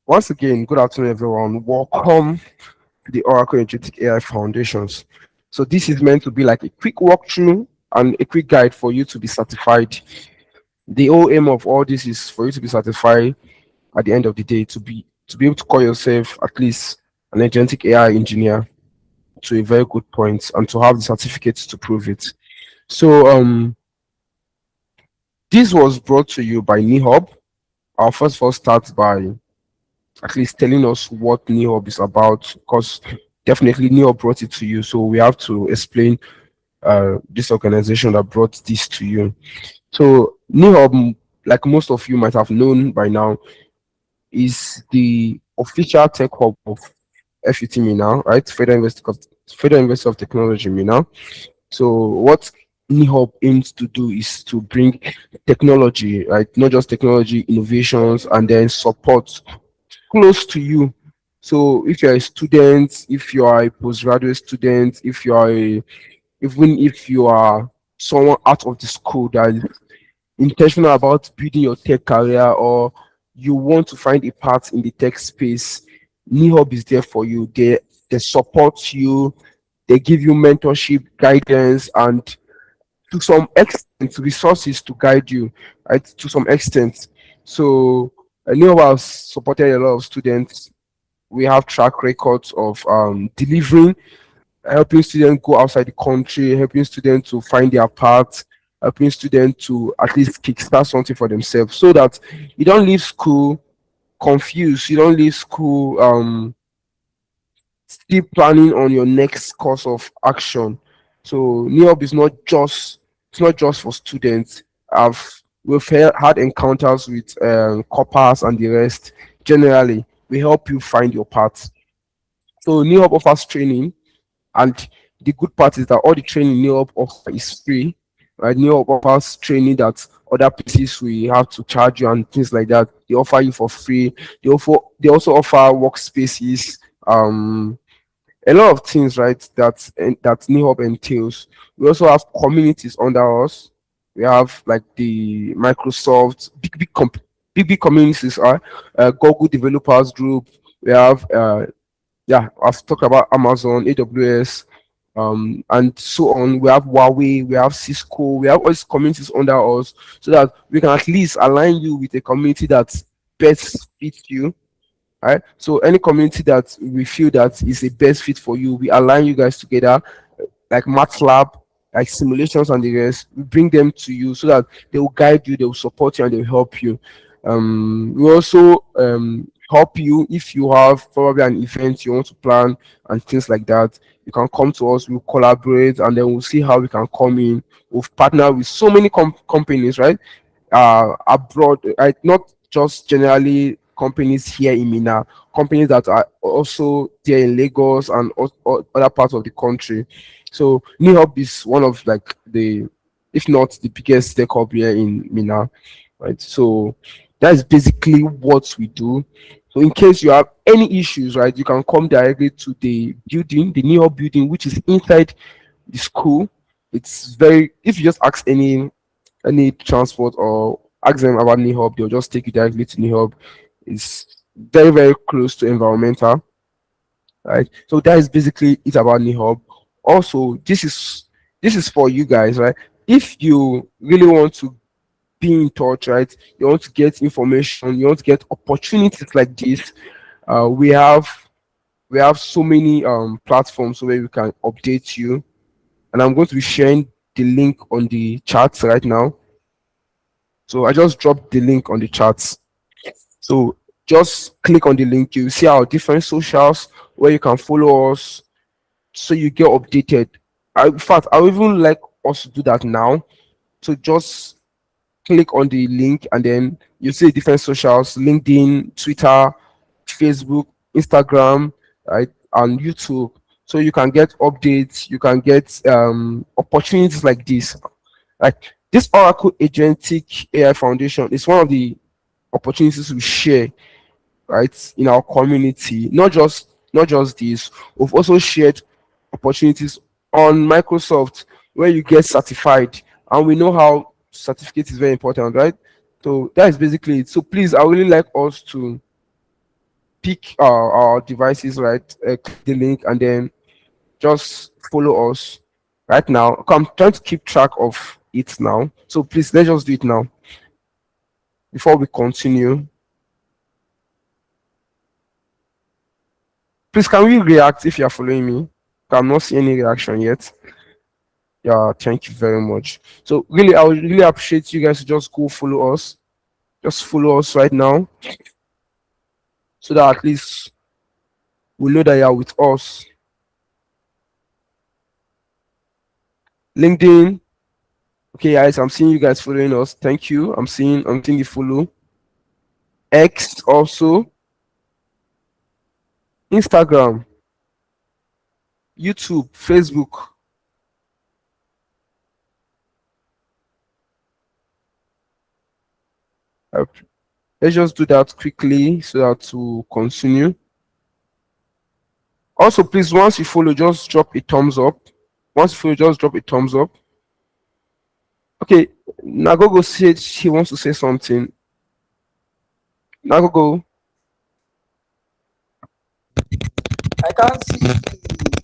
Once again, good afternoon, everyone. Welcome to the Oracle Agentic AI Foundations. So this is meant to be like a quick walkthrough and a quick guide for you to be certified. The whole aim of all this is for you to be certified at the end of the day, to be able to call yourself at least an agentic AI engineer to a very good point and to have the certificates to prove it. So this was brought to you by NIHUB. I'll first of all start by at least telling us what NIHUB is about, because definitely NIHUB brought it to you. So we have to explain this organization that brought this to you. So NIHUB, like most of you might have known by now, is the official tech hub of FUT Mina, right? Federal University of Technology Mina. So what NIHUB aims to do is to bring technology, right? Not just technology, innovations, and then support close to you. So if you're a student, if you are a postgraduate student, even if you are someone out of the school that is intentional about building your tech career, or you want to find a path in the tech space, NIHUB is there for you. They support you, they give you mentorship, guidance, and to some extent resources to guide you, right? To some extent. So NIHUB has supported a lot of students. We have track records of delivering, helping students go outside the country, helping students to find their path, helping students to at least kickstart something for themselves, so that you don't leave school confused, you don't leave school still planning on your next course of action. So NIHUB is not just, it's not just for students. We've had encounters with corpers and the rest. Generally, we help you find your path. So NIHUB offers training, and the good part is that all the training NIHUB offers is free. Right? NIHUB offers training that other places we have to charge you and things like that. They offer you for free. They also offer workspaces, a lot of things, right? That NIHUB entails. We also have communities under us. We have like the Microsoft big communities are Google Developers Group. We have yeah, I've talked about Amazon, AWS, and so on. We have Huawei, we have Cisco, we have all these communities under us, so that we can at least align you with a community that best fits you. Right? So any community that we feel that is a best fit for you, we align you guys together, like MATLAB, like simulations and the rest. We bring them to you so that they will guide you, they will support you, and they will help you. We also help you if you have probably an event you want to plan and things like that. You can come to us, we'll collaborate, and then we'll see how we can come in. We've partnered with so many companies, right? Abroad, right? Not just generally companies here in Mina, companies that are also there in Lagos and other parts of the country. So NIHUB is one of like the, if not the biggest tech hub here in Mina, right? So that is basically what we do. So in case you have any issues, right, you can come directly to the building, the NIHUB building, which is inside the school. It's very, if you just ask any transport or ask them about NIHUB, they'll just take you directly to NIHUB. It's very, very close to environmental, right? So that is basically it about NIHUB. Also, this is for you guys, right? If you really want to be in touch, right? You want to get information, you want to get opportunities like this. We have so many platforms where we can update you, and I'm going to be sharing the link on the chat right now. So I just dropped the link on the chat. So just click on the link. You see our different socials where you can follow us, so you get updated. In fact, I would even like us to do that now. So just click on the link, and then you see different socials: LinkedIn, Twitter, Facebook, Instagram, right, and YouTube. So you can get updates, you can get opportunities like this. Like this Oracle Agentic AI Foundation is one of the opportunities we share, right, in our community. Not just this, we've also shared opportunities on Microsoft where you get certified, and we know how certificate is very important, right? So that is basically it. So please, I would really like us to pick our devices, right? Click the link and then just follow us right now. Okay, I'm trying to keep track of it now. So please, let's just do it now before we continue. Please, can we react if you're following me? I'm not seeing any reaction yet. Yeah, thank you very much. So really, I would really appreciate you guys to just go follow us. Just follow us right now so that at least we know that you're with us. LinkedIn. Okay, guys, I'm seeing you guys following us. Thank you. I'm seeing the follow. X also. Instagram, YouTube, Facebook. Uh, Let's just do that quickly so that to continue. Also, please, once you follow, just drop a thumbs up. Once you follow, just drop a thumbs up. Okay, Nagogo said she wants to say something. Nagogo. I can't see the.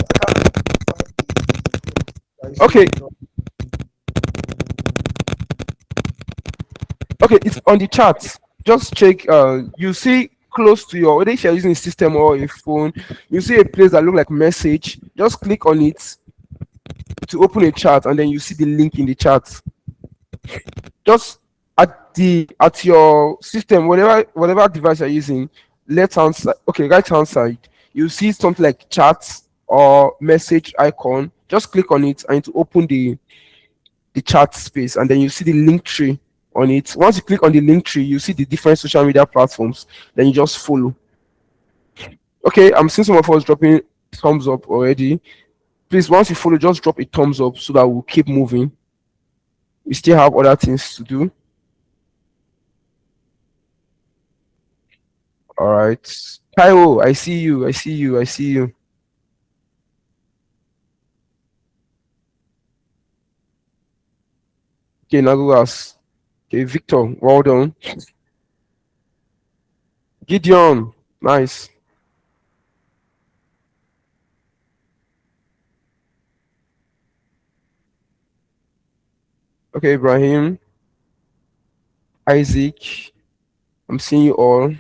I can't find the. Okay, okay, it's on the chat. Just check. You see close to your, whether if you're using a system or a phone, you see a place that look like message. Just click on it to open a chat, and then you see the link in the chat. Just at your system, whatever device you're using, left hand side, okay, right hand side, you see something like chat or message icon. Just click on it and to open the chat space, and then you see the link tree on it. Once you click on the link tree, you see the different social media platforms. Then you just follow. Okay, I'm seeing some of us dropping thumbs up already. Please, once you follow, just drop a thumbs up so that we'll keep moving. We still have other things to do. All right. Kaiwo, I see you. I see you. I see you. Okay, Nagugas. Okay, Victor, well done. Gideon, nice. Okay, Ibrahim, Isaac, I'm seeing you all. You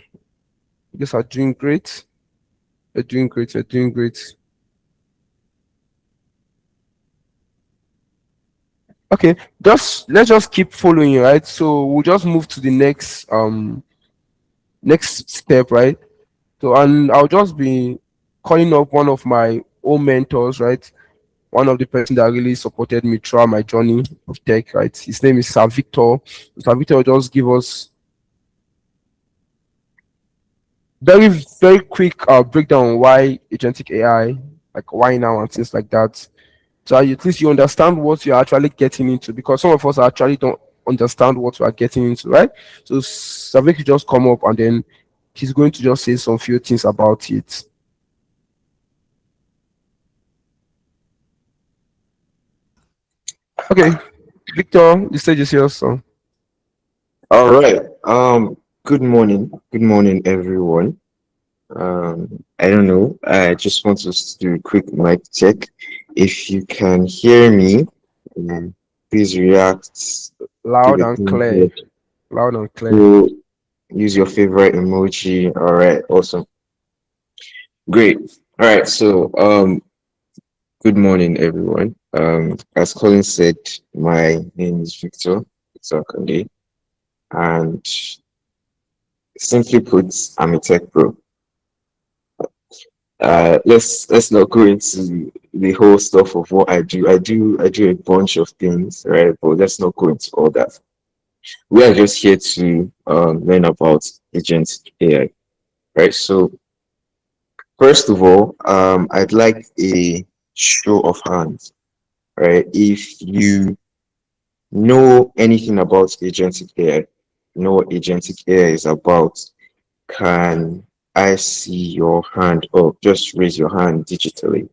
guys are doing great. You're doing great. You're doing great. Okay, just let's just keep following, right? So we'll just move to the next step, right? So and I'll just be calling up one of my own mentors, right? One of the person that really supported me throughout my journey of tech, right? His name is Sir Victor. Sir Victor will just give us very quick breakdown on why agentic AI, like why now and things like that. So at least you understand what you're actually getting into, because some of us actually don't understand what we are getting into, right? So Sir Victor just come up and then he's going to just say some few things about it. Okay, Victor, the stage is yours. So. All right. Good morning. Good morning, everyone. I don't know. I just want us to do a quick mic check. If you can hear me, um, please react, give Loud a and thumbs clear. up, Loud and clear. to use your favorite emoji. All right, awesome. Great. All right, good morning, everyone. As Colin said, my name is Victor Kande, and simply put, I'm a tech bro. Let's not go into the whole stuff of what I do. I do a bunch of things, right? But let's not go into all that. We are just here to learn about agent AI, right? So first of all, I'd like a show of hands, right? If you know anything about agentic AI, know what agentic AI is about, can I see your hand up? Just raise your hand digitally.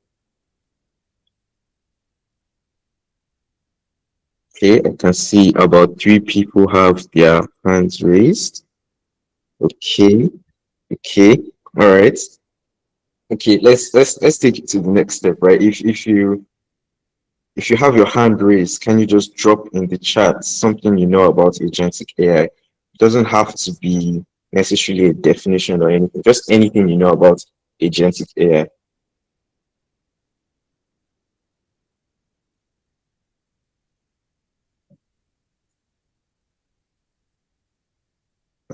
Okay, I can see about three people have their hands raised. Okay, okay. All right. Okay, let's take it to the next step, right? If you have your hand raised, can you just drop in the chat something you know about agentic AI? It doesn't have to be necessarily a definition or anything, just anything you know about agentic AI.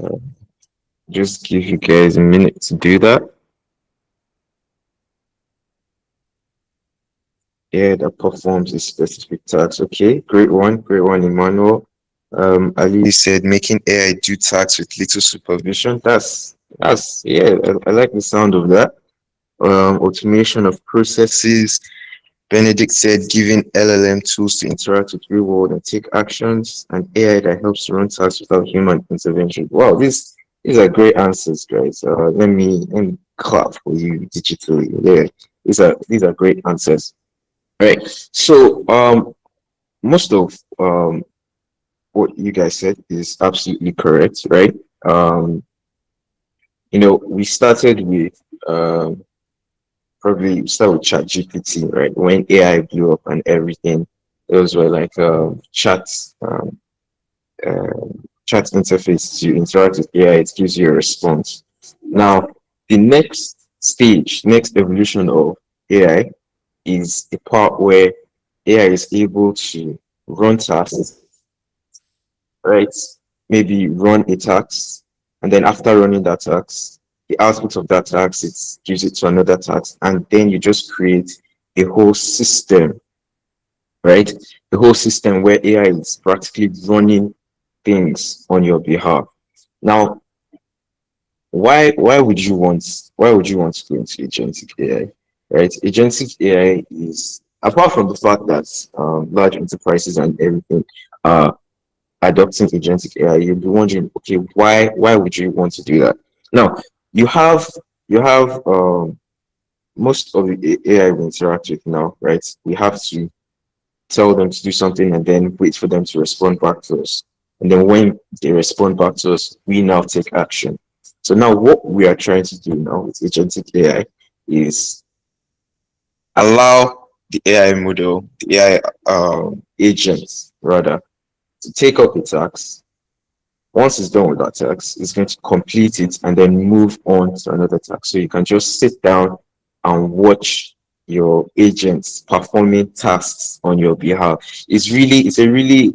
Uh, just give you guys a minute to do that. Yeah, that performs a specific task. Okay, great one, Emmanuel. Ali said making AI do tasks with little supervision. That's yeah, I like the sound of that. Automation of processes. Benedict said giving LLM tools to interact with real world and take actions, and AI that helps run tasks without human intervention. Wow, these are great answers, guys. Let me clap for you digitally. Yeah, these are great answers. Right. So most of what you guys said is absolutely correct, right? Um, we started with probably start with chat GPT, right? When AI blew up and everything, those were like uh, chat interface to interact with AI, it gives you a response. Now, the next stage, next evolution of AI is the part where AI is able to run tasks, right? Maybe run a task, and then after running that task, the output of that task it gives it to another task, and then you just create a whole system, right? The whole system where AI is practically running things on your behalf. Now, why would you want to go into agentic AI? Right? Agentic AI is apart from the fact that large enterprises and everything are adopting agentic AI, you'll be wondering, okay, why would you want to do that? Now, you have you have most of the AI we interact with now, right? We have to tell them to do something and then wait for them to respond back to us. And then when they respond back to us, we now take action. So now what we are trying to do now with agentic AI is allow the AI model, the AI agents rather, to take up a task. Once it's done with that task, it's going to complete it and then move on to another task. So you can just sit down and watch your agents performing tasks on your behalf. It's a really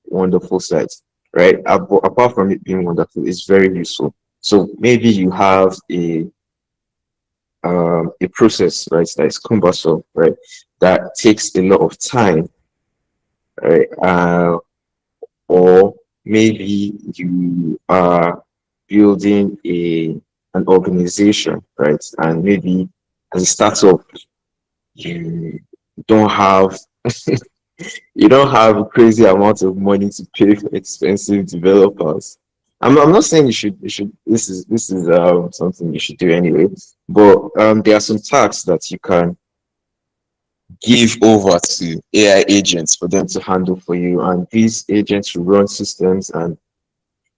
wonderful site, right? Apart from it being wonderful, it's very useful. So maybe you have a process, right, that is cumbersome, right, that takes a lot of time, right? Or maybe you are building an organization, right? And maybe as a startup, you don't have you don't have a crazy amount of money to pay for expensive developers. I'm not saying you should this is something you should do anyway, but there are some tasks that you can give over to AI agents for them to handle for you, and these agents will run systems and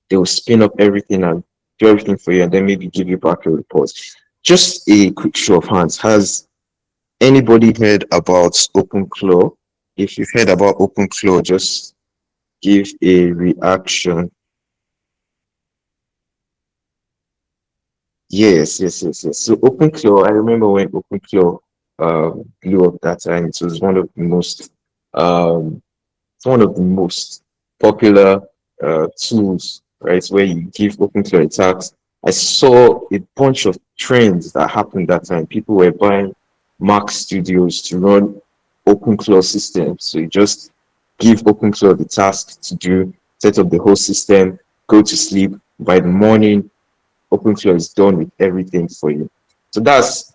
they will spin up everything and do everything for you and then maybe give you back a report. Just a quick show of hands. Has anybody heard about OpenClaw? If you've heard about OpenClaw, just give a reaction. Yes. So OpenClaw, I remember when OpenClaw blew up that time. It was um, one of the most popular tools, right? Where you give OpenClaw a task. I saw a bunch of trends that happened that time. People were buying Mac Studios to run OpenClaw systems. So you just give OpenClaw the task to do, set up the whole system, go to sleep. By the morning, OpenClaw is done with everything for you. So that's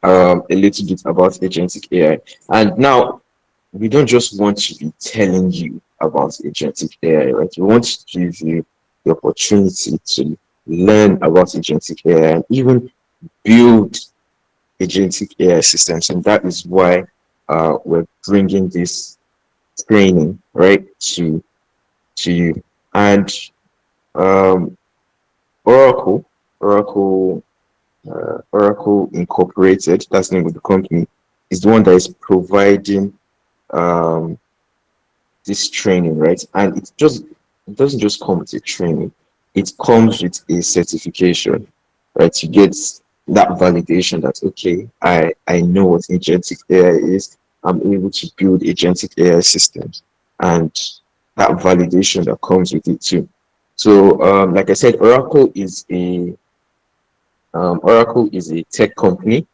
a little bit about agentic AI. And now we don't just want to be telling you about agentic AI, right? We want to give you the opportunity to learn about agentic AI and even build agentic AI systems. And that is why we're bringing this training, right, to you. And um, Oracle, Oracle. Oracle Incorporated, that's the name of the company, is the one that is providing um, this training, right? And it doesn't just come with a training, it comes with a certification, right? You get that validation that okay, I know what agentic AI is. I'm able to build agentic AI systems, and that validation that comes with it too. So, like I said, Oracle is a tech company,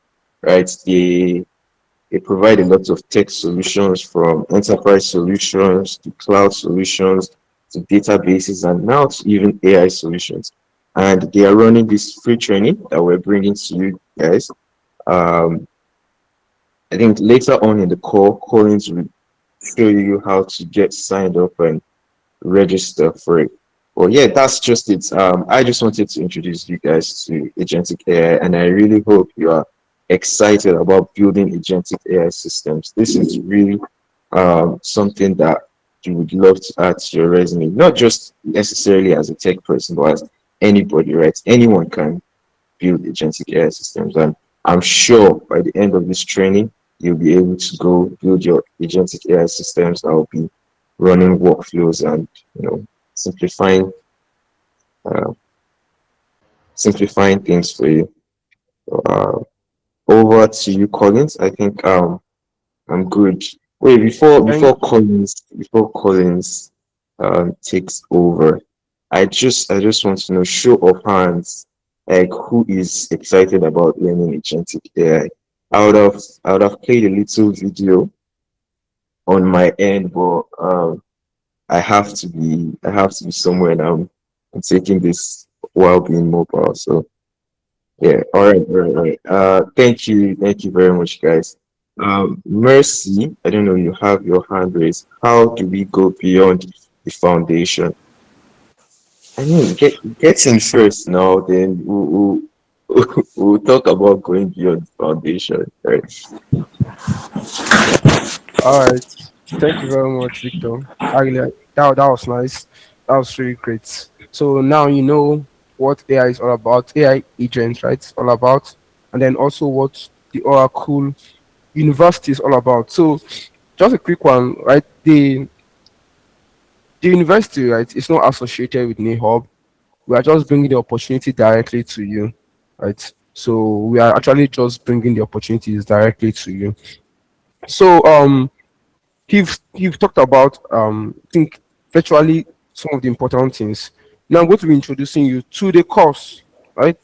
right? They provide a lot of tech solutions from enterprise solutions to cloud solutions to databases and now to even AI solutions. And they are running this free training that we're bringing to you guys. Um, I think later on in the call, Collins will show you how to get signed up and register for it. Well, yeah, that's just it. I just wanted to introduce you guys to Agentic AI, and I really hope you are excited about building Agentic AI systems. This is really something that you would love to add to your resume, not just necessarily as a tech person, but as anybody, right? Anyone can build agentic AI systems. And I'm sure by the end of this training, you'll be able to go build your agentic AI systems that will be running workflows and simplifying uh, simplifying things for you. So, over to you, Collins. I think I'm good. Wait, Thank before Collins takes over, I just want to know, show of hands, like who is excited about learning agentic AI. I would have played a little video on my end, but I have to be somewhere and I'm taking this while being mobile. So yeah, all right. Thank you very much, guys. Mercy, I don't know, you have your hand raised. How do we go beyond the foundation? I mean, get in first now, then we'll talk about going beyond the foundation, right? All right. Thank you very much, Victor. I really, that was nice. That was really great. So now you know what AI is all about. AI agents, right? It's all about, and then also what the Oracle University is all about. So just a quick one, right? The university, right? It's not associated with NIHUB. We are just bringing the opportunity directly to you, right? So we are actually just bringing the opportunities directly to you. So you've talked about I think virtually some of the important things. Now I'm going to be introducing you to the course, right?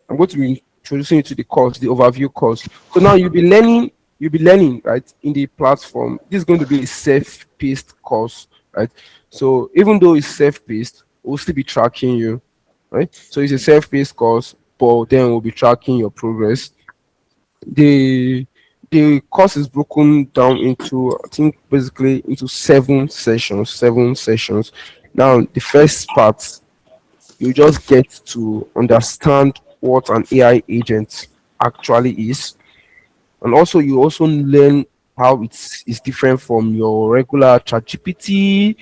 I'm going to be introducing you to the course, the overview course. So now you'll be learning, right, in the platform. This is going to be a self-paced course, right? So even though it's self-paced, we'll still be tracking you, right? So it's a self-paced course, but then we'll be tracking your progress. The the course is broken down into, I think, basically into 7 sessions. 7 sessions. Now the first part, you just get to understand what an AI agent actually is, and also you also learn how it's different from your regular ChatGPT,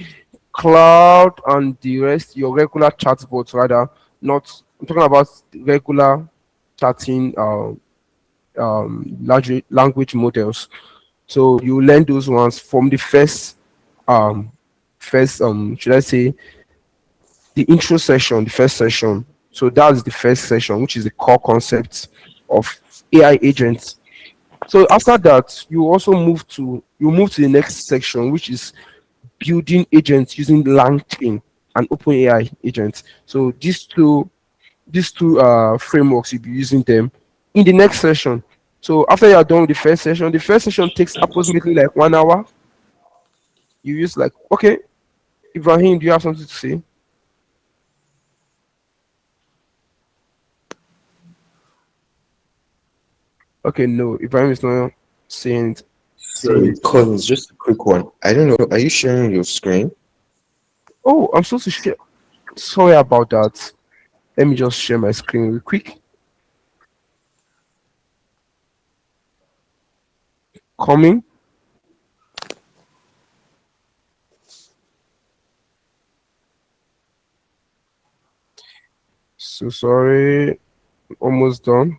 Cloud, and the rest. Your regular chatbots, rather. Not, I'm talking about regular chatting large language models. So you learn those ones from the um should I say, the intro session, the first session. So that's the first session, which is the core concept of AI agents. So after that, you move to the next section, which is building agents using LangChain and OpenAI agents. So these two frameworks, you'll be using them in the next session. So after you are done with the first session takes approximately like 1 hour. You use like, okay, Ibrahim, do you have something to say? Okay, no, Ibrahim is not saying Sorry, it. Collins, just a quick one. I don't know, are you sharing your screen? Oh, I'm supposed to share. Sorry about that. Let me just share my screen real quick. Coming. So sorry. almost done.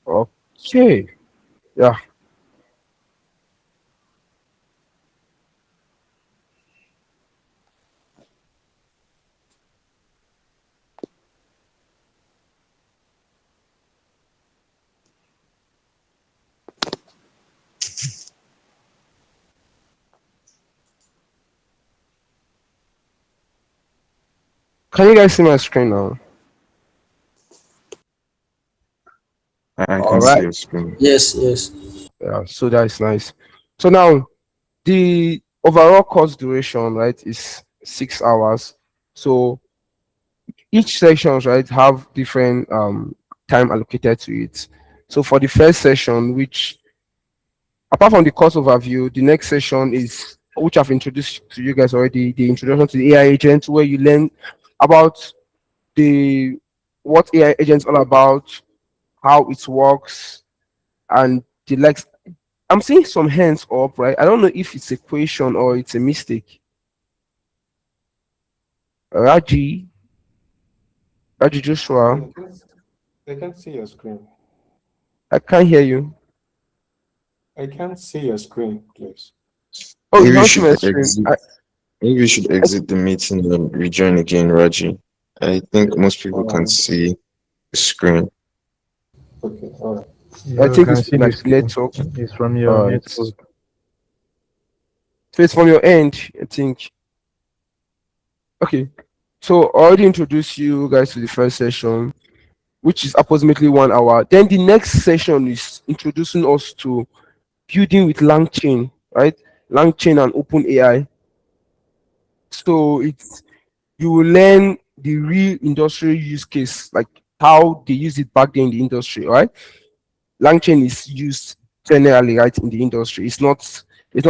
Okay. Yeah. Can you guys see my screen now? I All can see right. your screen. Yes, yes. Yeah. So that is nice. So now the overall course duration, right, is 6 hours. So each sections, right, have different time allocated to it. So for the first session, which apart from the course overview, the next session is which I've introduced to you guys already, the introduction to the AI agent, where you learn about the what AI agents all about, how it works, and the likes. I'm seeing some hands up, right? I don't know if it's a question or it's a mistake. Raji, Raji Joshua, I can't see your screen. I can't hear you. I can't see your screen, please. Oh, you Maybe you can't see should my screen. exit. Maybe you should exit the meeting and rejoin again, Raji. I think most people can see the screen. Okay, all right. I You think can it's see the like screen. network. It's from All your right. network. So it's from your end, I think. Okay. So I already introduced you guys to the first session, which is approximately 1 hour. Then the next session is introducing us to building with LangChain, right? LangChain and OpenAI. So it's you will learn the real industrial use case, like how they use it back then in the industry, right? LangChain is used generally, right, in the industry. It's not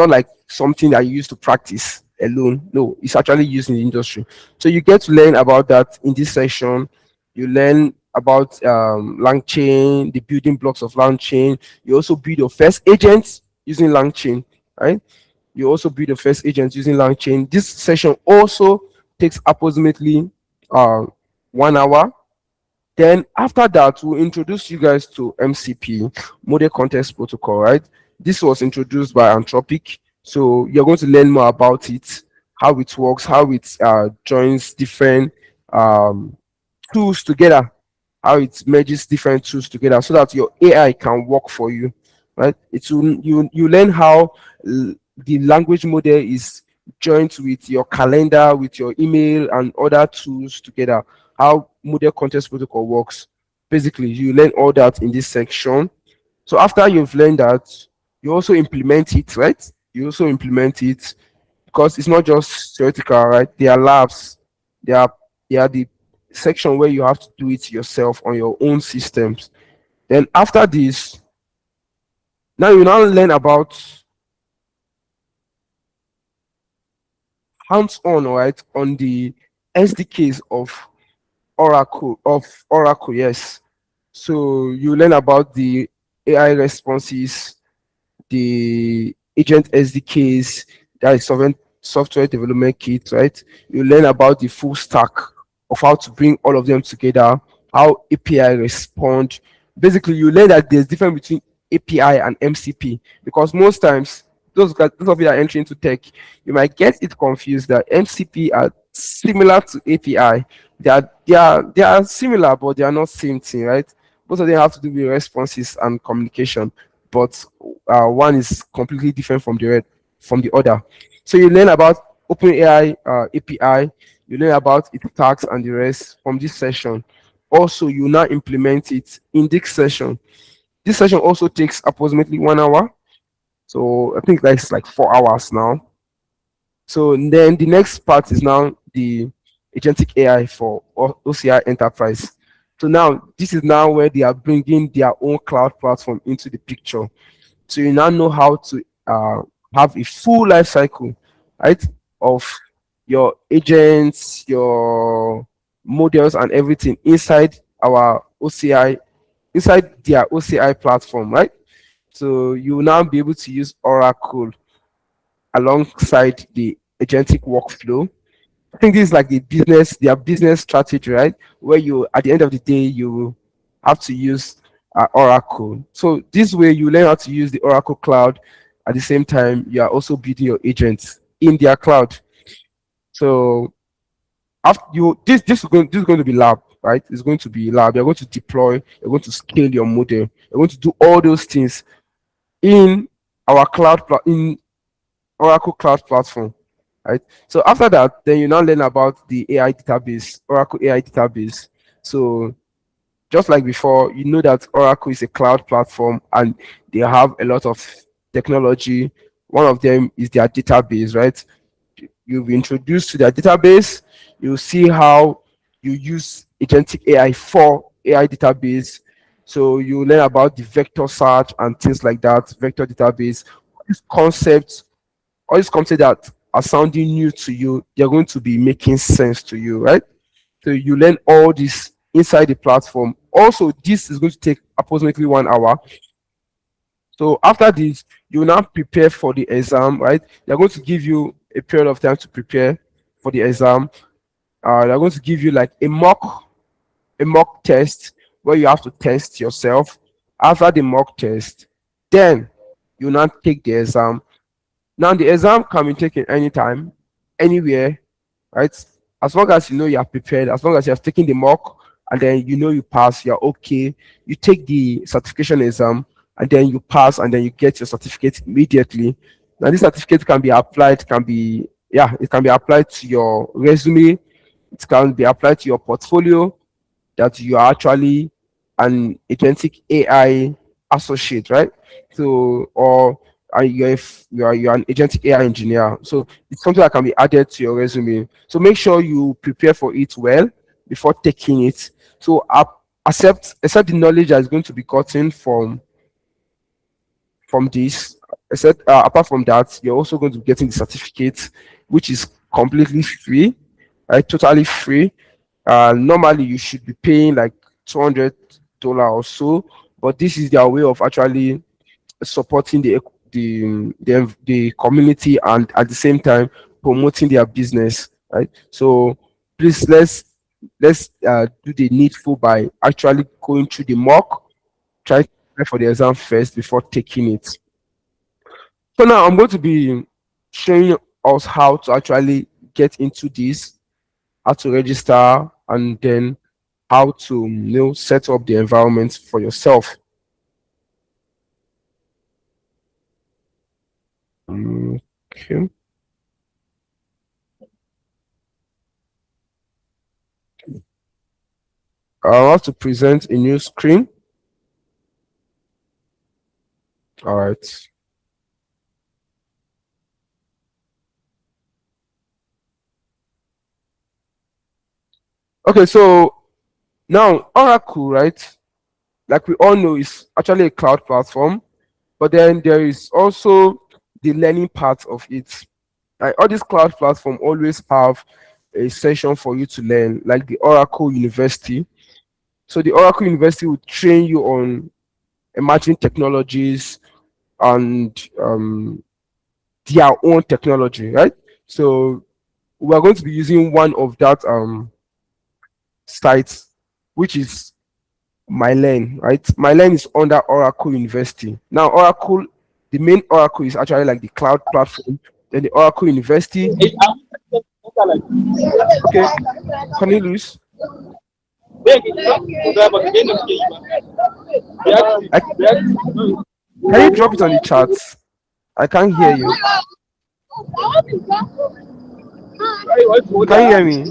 like something that you use to practice alone. No, it's actually used in the industry. So you get to learn about that in this session. You learn about LangChain, the building blocks of LangChain. You also build your first agent using LangChain, right? You also build your first agent using LangChain. This session also takes approximately uh, 1 hour. Then after that, we'll introduce you guys to MCP, Model Context Protocol, right? This was introduced by Anthropic. So you're going to learn more about it, how it works, how it joins different um, tools together, how it merges different tools together so that your AI can work for you, right? It will you learn how the language model is joined with your calendar, with your email and other tools together, how model context protocol works. Basically, you learn all that in this section. So after you've learned that, you also implement it, right? You also implement it because it's not just theoretical, right? There are labs. There are the section where you have to do it yourself on your own systems. Then after this, now you now learn about hands-on, right, on the SDKs of Oracle, yes. So you learn about the AI responses, the agent SDKs, that is software development kit, right? You learn about the full stack of how to bring all of them together, how API respond. Basically, you learn that there's difference between API and MCP because most times those of you that are entering into tech, you might get it confused that MCP are similar to API. They are similar, but they are not same thing, right? Both of them have to do with responses and communication, but one is completely different from the other. So you learn about OpenAI API, you learn about its tags and the rest from this session. Also, you now implement it in this session. This session also takes approximately 1 hour. So I think that's like 4 hours now. So then the next part is now the agentic AI for OCI Enterprise. So now this is now where they are bringing their own cloud platform into the picture. So you now know how to have a full life cycle, right, of your agents, your models, and everything inside our OCI, inside their OCI platform, right? So you will now be able to use Oracle alongside the agentic workflow. I think this is like their business strategy, right? Where you, at the end of the day, you have to use Oracle. So this way, you learn how to use the Oracle cloud. At the same time, you are also building your agents in their cloud. So after you, this is going to be lab, right? It's going to be lab. You're going to deploy. You're going to scale your model. You're going to do all those things in our in Oracle Cloud Platform, right? So after that, then you now learn about the AI database, Oracle AI database. So just like before, you know that Oracle is a cloud platform and they have a lot of technology. One of them is their database, right? You'll be introduced to their database. You'll see how you use agentic AI for AI database. So you learn about the vector search and things like that, vector database. These concepts, all these concepts that are sounding new to you, they're going to be making sense to you, right? So you learn all this inside the platform. Also, this is going to take approximately 1 hour. So after this, you will now prepare for the exam, right? They're going to give you a period of time to prepare for the exam. They're going to give you like a mock test where you have to test yourself. After the mock test, then you now take the exam. Now the exam can be taken anytime, anywhere, right? As long as you know you are prepared, as long as you have taken the mock and then you know you pass, you're okay. You take the certification exam and then you pass and then you get your certificate immediately. Now this certificate can be applied, it can be applied to your resume, it can be applied to your portfolio that you are actually an agentic AI associate, right? So, or you're an agentic AI engineer. So it's something that can be added to your resume. So make sure you prepare for it well before taking it. So accept the knowledge that is going to be gotten from this. Except apart from that, you're also going to be getting the certificate, which is completely free, right? Totally free. Normally you should be paying like $200 or so, but this is their way of actually supporting the community and at the same time promoting their business, right? So please let's do the needful by actually going through the mock, try to prepare for the exam first before taking it. So now I'm going to be showing us how to actually get into this, how to register, and then how to set up the environment for yourself. Okay. I'll have to present a new screen. All right. Okay, so now Oracle, right? Like we all know, is actually a cloud platform, but then there is also the learning part of it. Like all these cloud platform always have a session for you to learn, like the Oracle University. So the Oracle University will train you on emerging technologies and their own technology, right? So we are going to be using one of that sites, which is MyLearn, right? MyLearn is under Oracle University. Now, Oracle, the main Oracle is actually like the cloud platform. Then the Oracle University. Okay, Cornelius, I, can you drop it on the chat? I can't hear you. Can you hear me?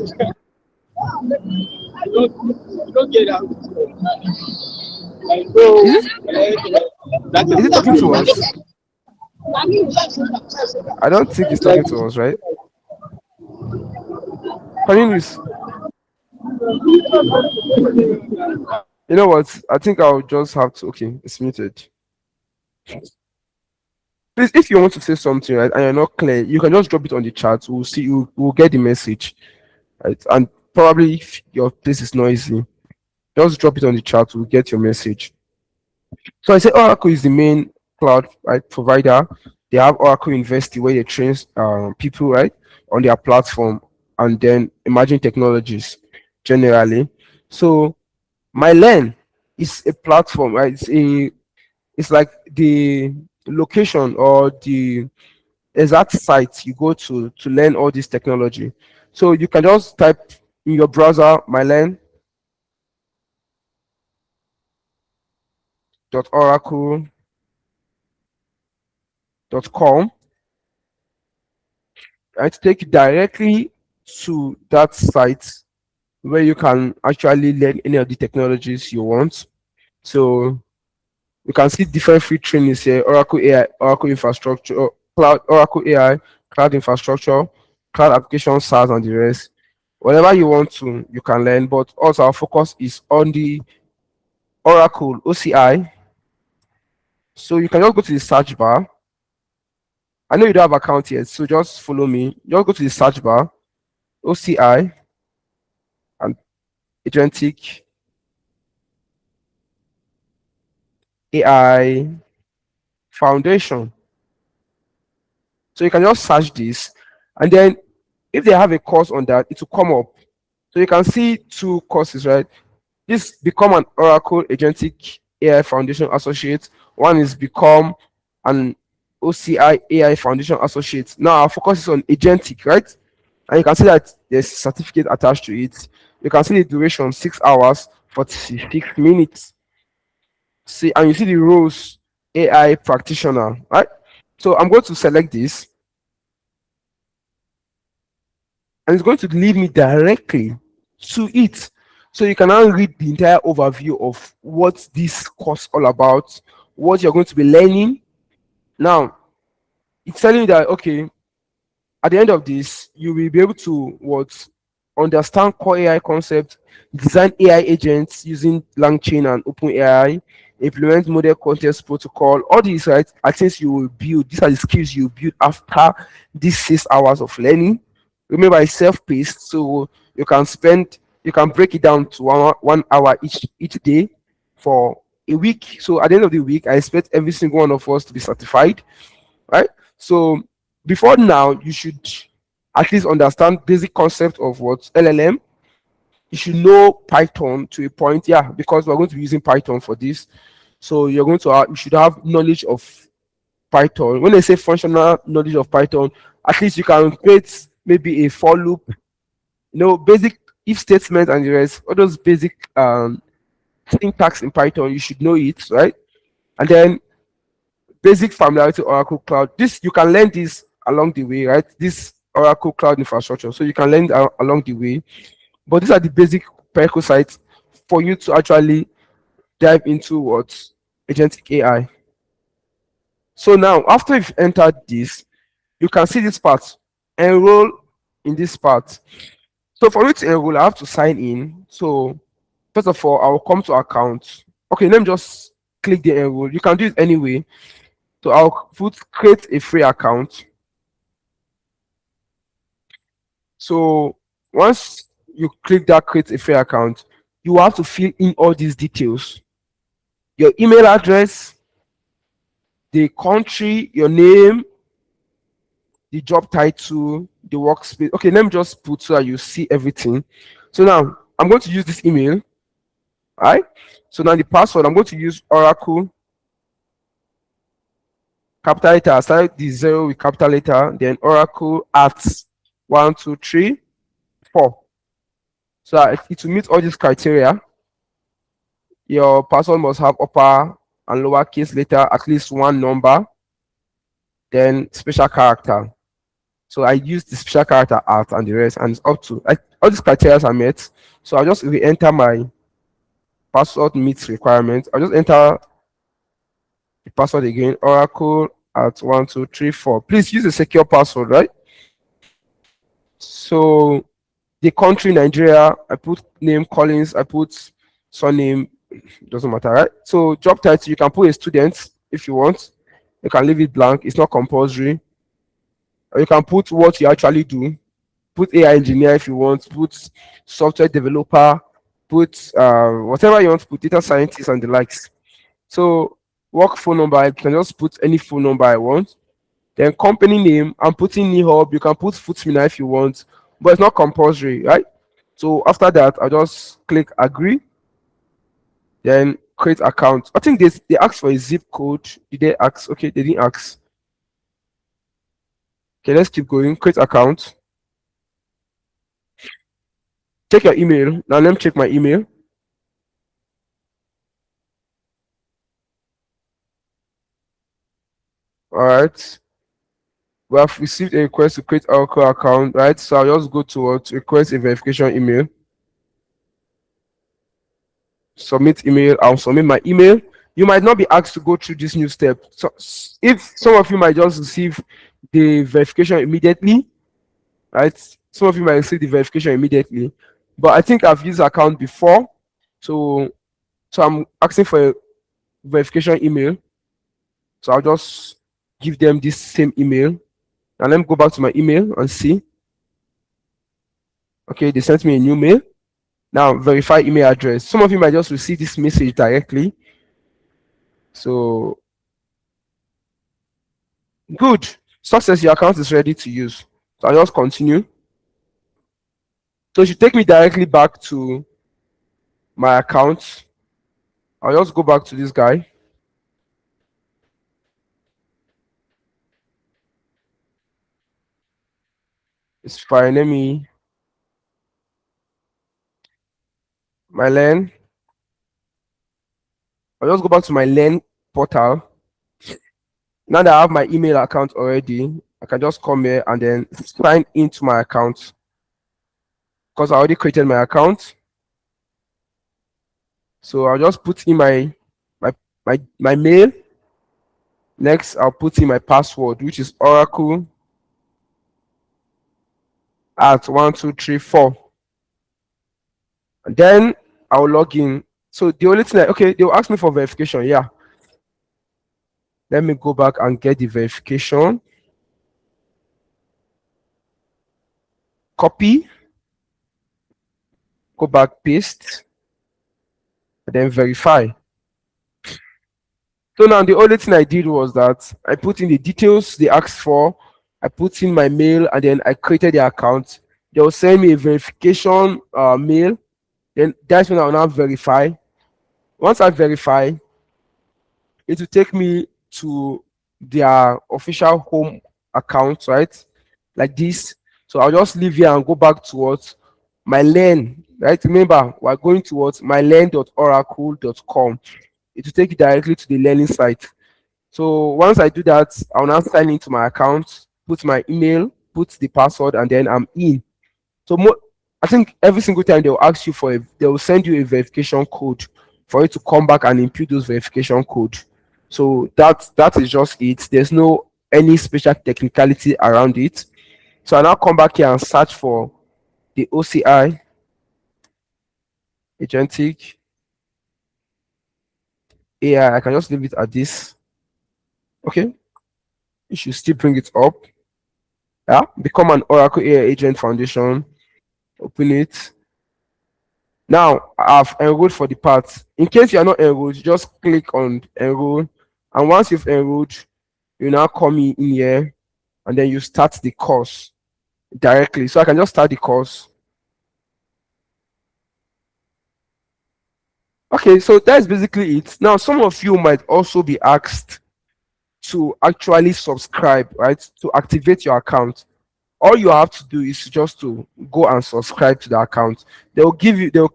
Is it talking to us? I don't think it's talking to us, right? Cornelius, you know what? I think I'll just have to. Okay, it's muted. Please, if you want to say something, right, and you're not clear, you can just drop it on the chat. We'll see you. We'll get the message, right? And probably if your place is noisy, just drop it on the chat. We'll get your message. So I say Oracle is the main cloud, right, provider. They have Oracle University where they train people, right, on their platform, and then emerging technologies generally. So my learn is a platform, right? It's like the location or the exact site you go to learn all this technology. So you can just type in your browser mylearn.oracle.com, and to take you directly to that site where you can actually learn any of the technologies you want. So you can see different free trainings here: Oracle AI, Oracle infrastructure, cloud, Oracle AI, cloud infrastructure, cloud application, SaaS, and the rest. Whatever you want to, you can learn. But also our focus is on the Oracle OCI. So you can just go to the search bar. I know you don't have account yet, so just follow me. Just go to the search bar, OCI, and Agentic AI Foundation. So you can just search this, and then if they have a course on that, it will come up. So you can see two courses, right? This become an Oracle Agentic AI Foundation Associate. One is become an OCI AI Foundation Associate. Now our focus is on Agentic, right? And you can see that there's certificate attached to it. You can see the duration 6 hours 46 minutes. See, and you see the roles AI practitioner, right? So I'm going to select this, and it's going to lead me directly to it. So you can now read the entire overview of what this course all about, what you're going to be learning. Now, it's telling you that okay, at the end of this, you will be able to what understand core AI concept, design AI agents using LangChain and OpenAI, implement model context protocol. All these right are things you will build. These are the skills you build after these 6 hours of learning. Remember, it's self-paced, so you can break it down to 1 hour each day for a week. So at the end of the week, I expect every single one of us to be certified, right? So before now, you should at least understand basic concept of what LLM. You should know Python to a point, yeah, because we're going to be using Python for this. So you should have knowledge of Python. When they say functional knowledge of Python, at least you can create maybe a for loop, basic if statement and the rest, all those basic syntax in Python, you should know it, right? And then basic familiarity Oracle Cloud. This you can learn this along the way, right? This Oracle Cloud infrastructure. So you can learn along the way. But these are the basic prerequisites for you to actually dive into what agentic AI. So now, after you've entered this, you can see this part. Enroll in this part. So for me to enroll, I have to sign in. So first of all, I will come to account. Okay, let me just click the enroll. You can do it anyway. So I'll create a free account. So once you click that create a free account, you have to fill in all these details: your email address, the country, your name, the job title, the workspace. Okay, let me just put so that you see everything. So now I'm going to use this email. All right. So now the password, I'm going to use Oracle capital letter. I start the 0 with capital letter, then Oracle at 1, 2, 3, 4. So it will meet all these criteria. Your password must have upper and lowercase letter, at least one number, then special character. So I use the special character at and the rest, and it's up to all these criteria are met. So I'll just re-enter my password meets requirement. I'll just enter the password again, Oracle at 1, 2, 3, 4. Please use a secure password, right? So the country Nigeria, I put name Collins, I put surname, doesn't matter, right? So job title, you can put a student if you want. You can leave it blank. It's not compulsory. Or you can put what you actually do. Put AI engineer if you want. Put software developer. Put whatever you want to put. Data scientist and the likes. So work phone number. I can just put any phone number I want. Then company name. I'm putting NIHUB. You can put Footmina if you want, but it's not compulsory, right? So after that, I'll just click agree. Then create account. I think they asked for a zip code. Did they ask? Okay, they didn't ask. Okay, let's keep going. Create account. Check your email. Now let me check my email. All right. We have received a request to create our account, right? So I'll just go to request a verification email. Submit email. I'll submit my email. You might not be asked to go through this new step. So if some of you might just receive the verification immediately, right? Some of you might receive the verification immediately, but I think I've used the account before, so I'm asking for a verification email. So I'll just give them this same email, and let me go back to my email and see. Okay, they sent me a new mail. Now verify email address. Some of you might just receive this message directly. So good. Success, your account is ready to use. So I'll just continue. So it should take me directly back to my account. I'll just go back to this guy. It's fine. Let me my LAN. I'll just go back to my LAN portal. Now that I have my email account already, I can just come here and then sign into my account because I already created my account. So I'll just put in my mail. Next, I'll put in my password, which is Oracle at 1234. And then I'll log in. So the only thing they'll ask me for verification. Yeah. Let me go back and get the verification. Copy. Go back, paste, and then verify. So now the only thing I did was that I put in the details they asked for. I put in my mail, and then I created the account. They'll send me a verification mail. Then that's when I'll now verify. Once I verify, it will take me to their official home account, right? Like this. So I'll just leave here and go back towards my LAN, right? Remember, we're going towards mylan.oracle.com. It will take you directly to the learning site. So once I do that, I'll now sign into my account, put my email, put the password, and then I'm in. So I think every single time they'll ask you they'll send you a verification code for you to come back and input those verification code. So that is just it. There's no any special technicality around it. So I now come back here and search for the OCI Agentic AI. I can just leave it at this. Okay. You should still bring it up. Yeah. Become an Oracle AI Agent Foundation. Open it. Now I've enrolled for the part. In case you are not enrolled, just click on enroll. And once you've enrolled, you now come in here and then you start the course directly. So I can just start the course. Okay, so that's basically it. Now, some of you might also be asked to actually subscribe, right? To activate your account. All you have to do is just to go and subscribe to the account. They'll give you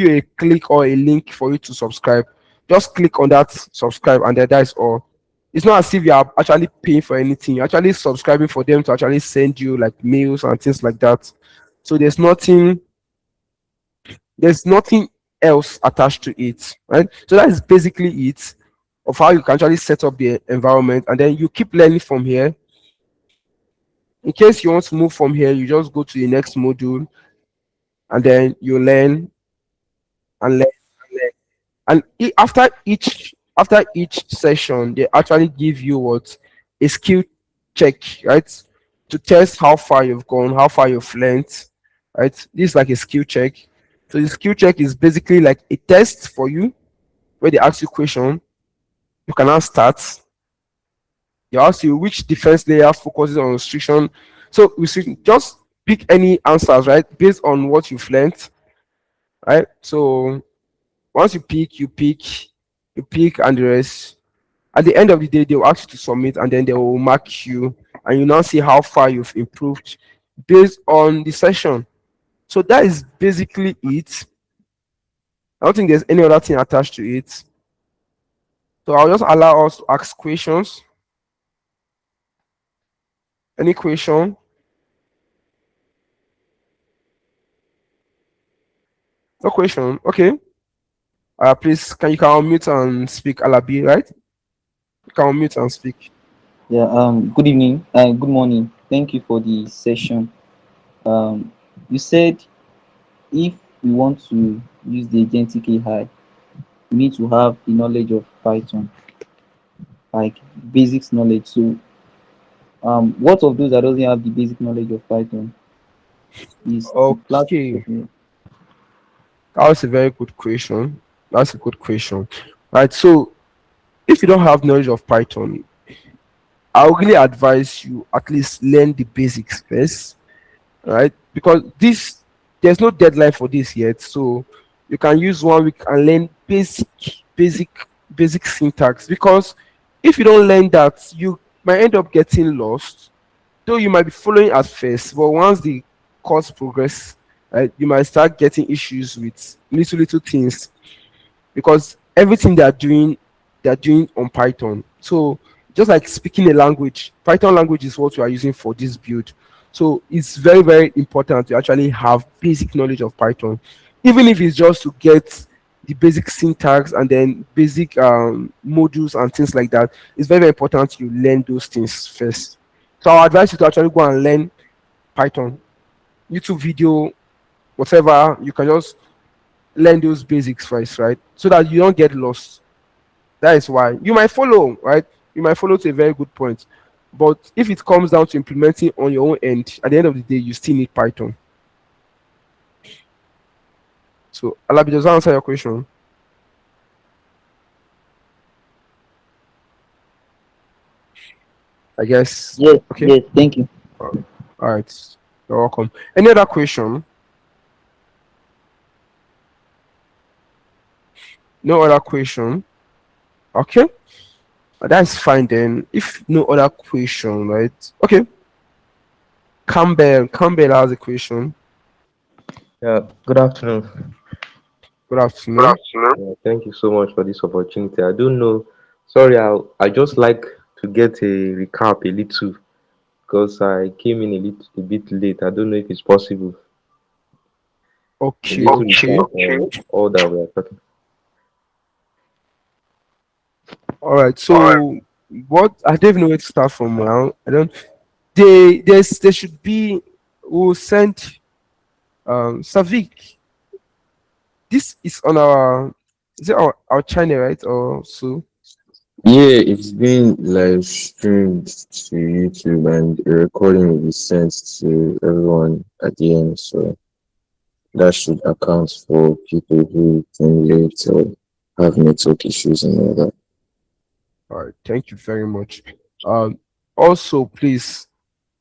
a click or a link for you to subscribe. Just click on that subscribe, and then that's all. It's not as if you are actually paying for anything. You're actually subscribing for them to actually send you like mails and things like that. So there's nothing else attached to it, right? So that is basically it of how you can actually set up the environment, and then you keep learning from here. In case you want to move from here, you just go to the next module, and then you learn and learn and learn. And after each after each session, they actually give you what a skill check, right? To test how far you've gone, how far you've learned, right? This is like a skill check. So the skill check is basically like a test for you where they ask you question. You can now start. They ask you which defense layer focuses on restriction. So we should just pick any answers, right? Based on what you've learned, right? So once you pick, and the rest. At the end of the day, they will ask you to submit, and then they will mark you, and you now see how far you've improved based on the session. So that is basically it. I don't think there's any other thing attached to it. So I'll just allow us to ask questions. Any question? No question. Okay. Please, can unmute and speak, Alabi, right? You can unmute and speak. Yeah, good evening, good morning. Thank you for the session. You said if we want to use the agentic AI, we need to have the knowledge of Python, like basics knowledge. So, what of those that doesn't have the basic knowledge of Python? Is the Okay. platform? That's a very good question. That's a good question. Right. So if you don't have knowledge of Python, I would really advise you at least learn the basics first, right? Because this there's no deadline for this yet, so you can use 1 week and learn basic, basic syntax. Because if you don't learn that, you might end up getting lost. Though you might be following at first, but once the course progress, right, you might start getting issues with little things because everything they're doing on Python. So just like speaking a language, Python language is what we are using for this build. So it's very, very important to actually have basic knowledge of Python, even if it's just to get the basic syntax and then basic modules and things like that. It's very, very important you learn those things first. So I advise you to actually go and learn Python, YouTube video, whatever. You can just learn those basics first, right? So that you don't get lost. That is why you might follow, right? You might follow to a very good point. But if it comes down to implementing on your own end, at the end of the day, you still need Python. So, Alabi, does that answer your question? I guess. Yes, Okay. yes. Thank you. All right. You're welcome. Any other question? No other question. Okay. That's fine then. If no other question, right? Okay. Campbell has a question. Yeah, good afternoon. Good afternoon. Yeah, thank you so much for this opportunity. I don't know. Sorry, I just like to get a recap a little because I came in a bit late. I don't know if it's possible. A Okay, little okay. recap on all that we are talking. All right. So what I don't even know where to start from now. I don't there should be we'll send Savik. This is on our is it our channel, right? Or so Yeah, it's been live streamed to YouTube and the recording will be sent to everyone at the end. So that should account for people who came late or have network issues and all that. all right, thank you very much. Um also please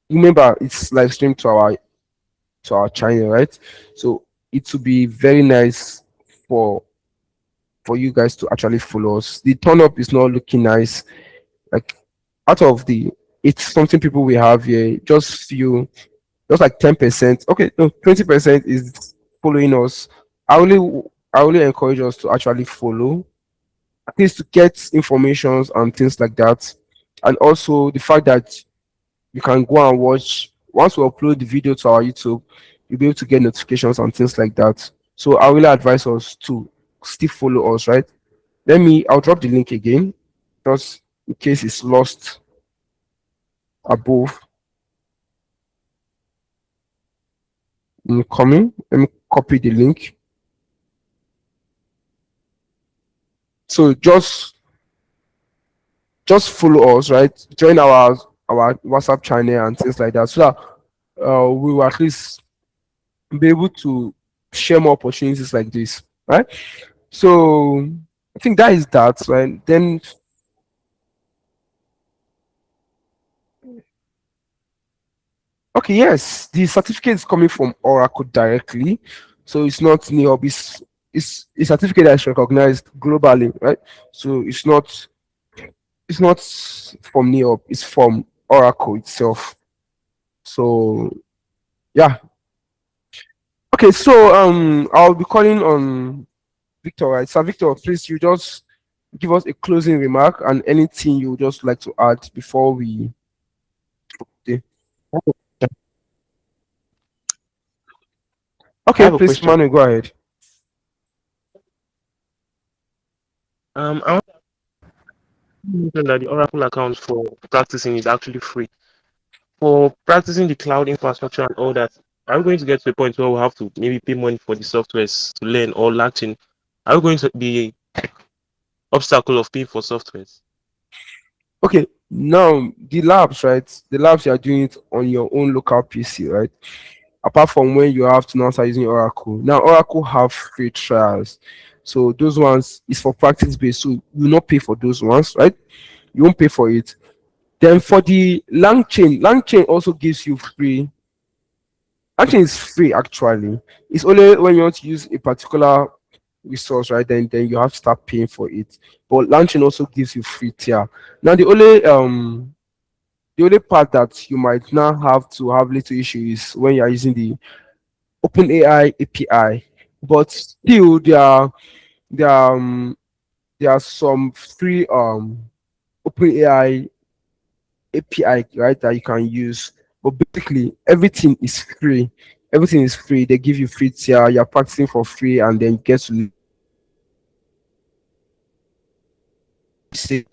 remember it's live streamed to our channel, right? So it would be very nice for for you guys to actually follow us. The turn up is not looking nice. Like out of the it's something people we have here, just like 10%. Okay, no, 20% is following us. I only I only encourage us to actually follow, at least to get informations and things like that. And also the fact that you can go and watch once we upload the video to our YouTube, you'll be able to get notifications and things like that. So I really advise us to still follow us, right? I'll drop the link again, just in case it's lost above. Coming. Let me copy the link. So just just follow us, right? Join our WhatsApp channel and things like that, so that we will at least be able to share more opportunities like this, right? So I think that is that, right? Then okay, yes, the certificate is coming from Oracle directly, so it's not NIHUB. It's a certificate that is recognized globally, right? So it's not from NIHUB. It's from Oracle itself. So yeah. Okay, so I'll be calling on Victor, right? So Victor, please, you just give us a closing remark and anything you would just like to add before we. I Okay, have a please, question. Manu, go ahead. I want to mention that the Oracle account for practicing is actually free. For practicing the cloud infrastructure and all that, I'm going to get to a point where we'll have to maybe pay money for the softwares to learn or latching. Are we going to be obstacle of paying for softwares? Okay, now the labs, right? The labs you are doing it on your own local PC, right? Apart from when you have to now start using Oracle. Now Oracle have free trials. So those ones is for practice based. So you will not pay for those ones, right? You won't pay for it. Then for the Lang chain also gives you free. Lang is free actually. It's only when you want to use a particular resource, right? Then you have to start paying for it. But Lang also gives you free tier. Now the only part that you might now have to have little issue is when you are using the OpenAI API. But still there are there are some free OpenAI API, right, that you can use. But basically everything is free. Everything is free. They give you free tier, you're practicing for free, and then you get to say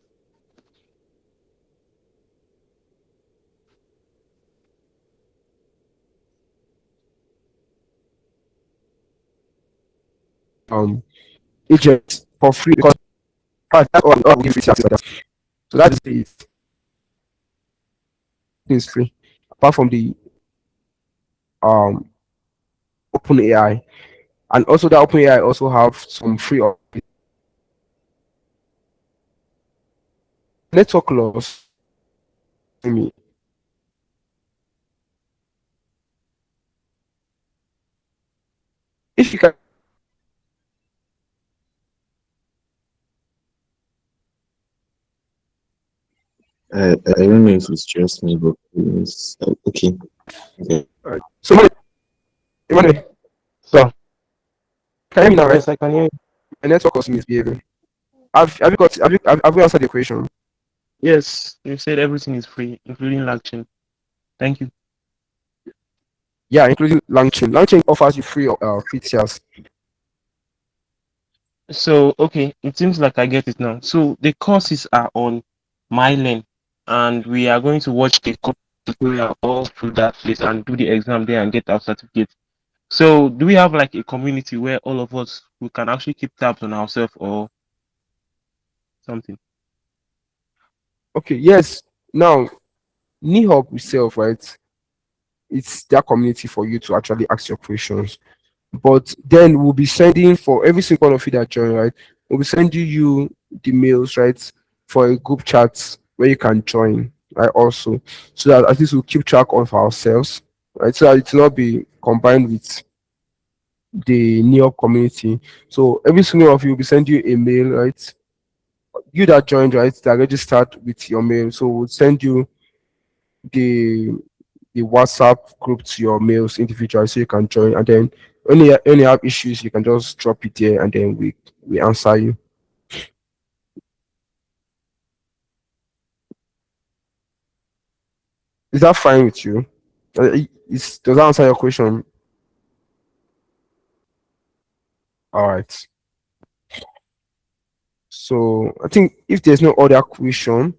um agent for free because that's all give free tier like that. So that is it. It's free. Apart from the um OpenAI. And also that OpenAI also have some free network loss. I mean, if you can, I don't know if it's just me, but okay. Okay. so Emmanuel, So, can you hear me now, right? yes, I can hear you. My network was misbehaving. Have you answered the question? Yes, you said everything is free, including latching. Thank you. Yeah, including Langchain. Langchain offers you free tiers. So, okay, it seems like I get it now. So, the courses are on MyLearn, and we are going to watch the tutorial all through that place and do the exam there and get our certificate. So, do we have like a community where all of us we can actually keep tabs on ourselves or something? Okay, yes. Now NIHUB itself, right? It's their community for you to actually ask your questions. But then we'll be sending for every single one of you that join, right? We'll be sending you the mails, right, for a group chat where you can join, right? Also, so that at least we'll keep track of ourselves, right? So that it will not be combined with the New York community. So every single one of you will be sending you a mail, right? You that joined, right, that registered with your mail. So we'll send you the the WhatsApp group to your mails individually so you can join, and then when you have issues you can just drop it there and then we answer you. Is that fine with you? Does that answer your question? All right. So I think if there's no other question,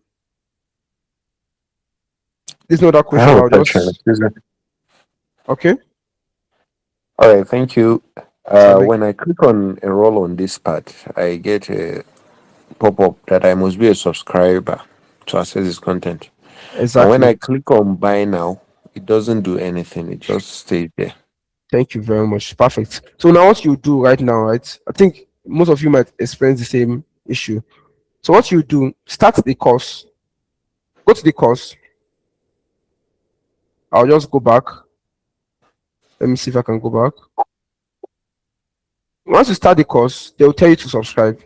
I have a I'll question. just Excuse me. okay. All right, thank you. So When I click on enroll on this part, I get a pop up that I must be a subscriber. to access his content. And when I Exactly. click on buy now, it doesn't do anything. It just stays there. Thank you very much. Perfect. So now what you do right now, right? I think most of you might experience the same issue. So what you do, start the course. Go to the course. I'll just go back. Let me see if I can go back. Once you start the course, they will tell you to subscribe.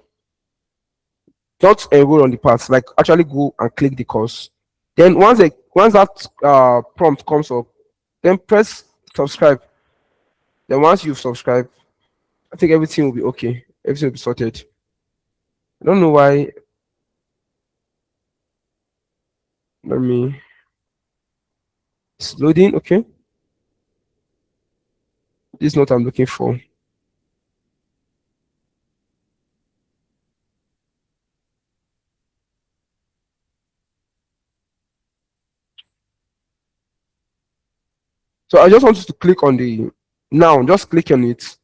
Don't enroll on the path. Like actually go and click the course. Then once that prompt comes up, then press subscribe. Then once you've subscribed, I think everything will be okay. Everything will be sorted. I don't know why. Let me. It's loading. Okay. This is not what I'm looking for. So I just want you to click on the now. Just click on it.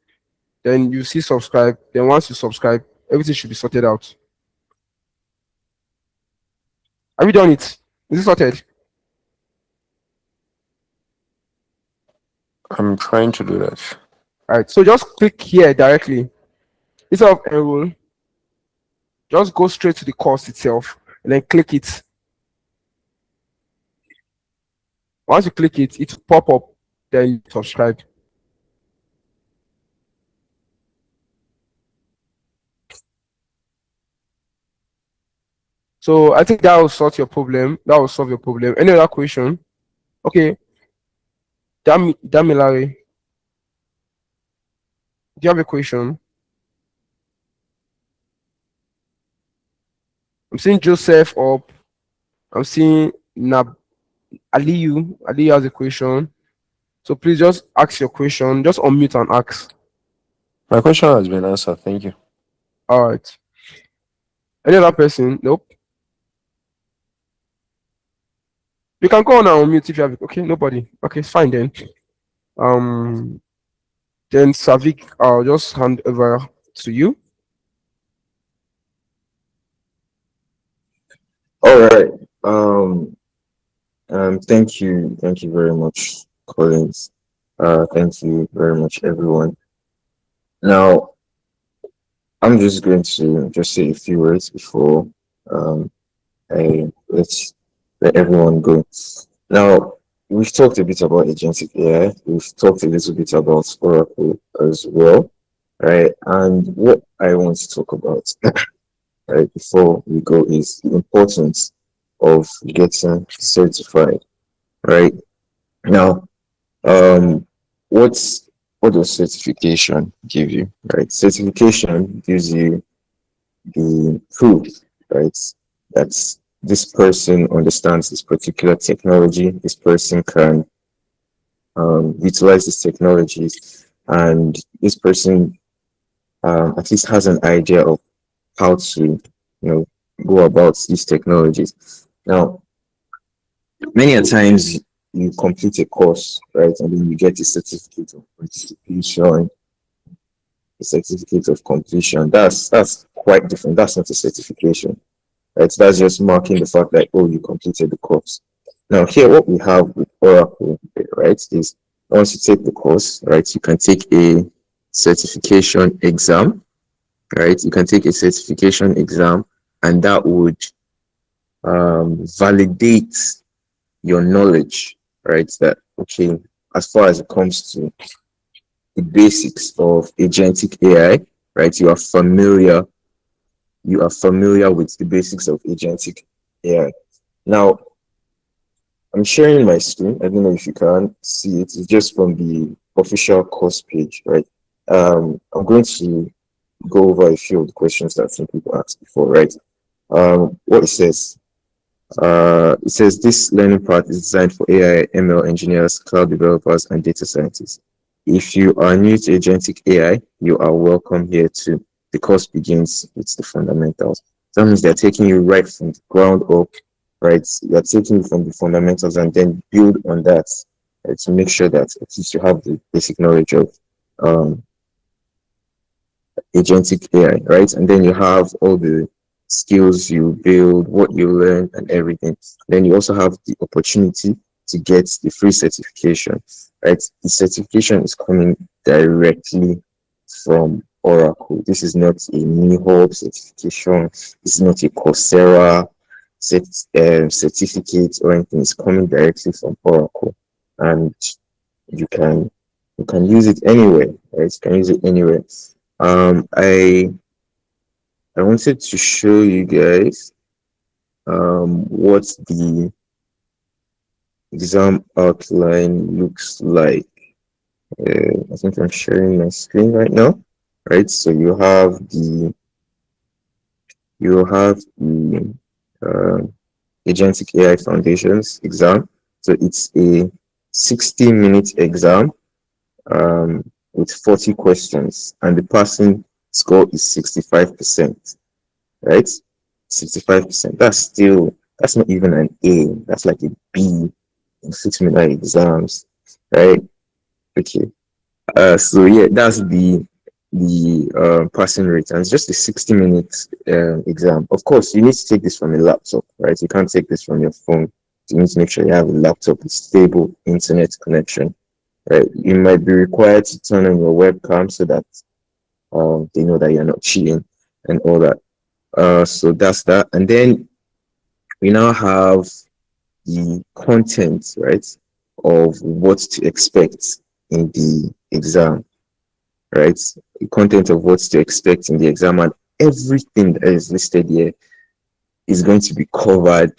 Then you see subscribe. Then once you subscribe, everything should be sorted out. Have you done it? Is it sorted? I'm trying to do that. All right. So just click here directly. Instead of enroll, just go straight to the course itself and then click it. Once you click it, it will pop up. Then you subscribe. So I think that will sort your problem. That will solve your problem. Any other question? Okay. Damilare, do you have a question? I'm seeing Joseph up. I'm seeing Aliyu. Aliyu has a question. So please just ask your question. Just unmute and ask. My question has been answered. Thank you. All right. Any other person? Nope. You can go on and unmute if you have it. Okay, nobody. Okay, it's fine then. Then Savik, I'll just hand over to you. All right. Thank you very much, Collins. Thank you very much, everyone. Now, I'm just going to just say a few words before I let everyone go. Now, we've talked a bit about agentic AI. We've talked a little bit about Oracle as well, right? And what I want to talk about, right, before we go is the importance of getting certified, right? Now, um, what's what does certification give you, right? Certification gives you the proof, right? That this person understands this particular technology. This person can utilize these technologies, and this person at least has an idea of how to, go about these technologies. Now, many a times you complete a course, right, and then you get a certificate of participation, a certificate of completion. That's quite different. That's not a certification, right? That's just marking the fact that, oh, you completed the course. Now, here, what we have with Oracle, right, is once you take the course, right, you can take a certification exam, right? You can take a certification exam, and that would validate your knowledge, right? That, okay, as far as it comes to the basics of agentic AI, right? You are familiar with the basics of agentic AI. Now, I'm sharing my screen. I don't know if you can see it. It's just from the official course page, right? I'm going to go over a few of the questions that some people asked before, right? What it says this learning path is designed for AI, ML engineers, cloud developers, and data scientists. If you are new to agentic AI, you are welcome here too. The course begins with the fundamentals. That means they're taking you right from the ground up, right? They're taking you from the fundamentals and then build on that, right, to make sure that at least you have the basic knowledge of agentic AI, right? And then you have all the skills you build, what you learn, and everything. Then you also have the opportunity to get the free certification, right? The certification is coming directly from Oracle. This is not a NIHUB certification. This is not a Coursera certificate or anything. It's coming directly from Oracle, and you can you can use it anywhere, right? You can use it anywhere. Um, I I wanted to show you guys what the exam outline looks like. I think I'm sharing my screen right now, right? So you have the uh, Agentic AI Foundations exam. So it's a 60-minute exam with 40 questions, and the passing score is 65%, right? 65%. That's not even an A. That's like a B in 6 minute exams, right? Okay. So yeah, that's the passing rate, and it's just a 60-minute exam. Of course, you need to take this from a laptop, right? You can't take this from your phone. You need to make sure you have a laptop with stable internet connection, right? You might be required to turn on your webcam so that they know that you're not cheating and all that. So that's that, and then we now have the content, right, of what to expect in the exam, right? The content of what to expect in the exam, and everything that is listed here is going to be covered.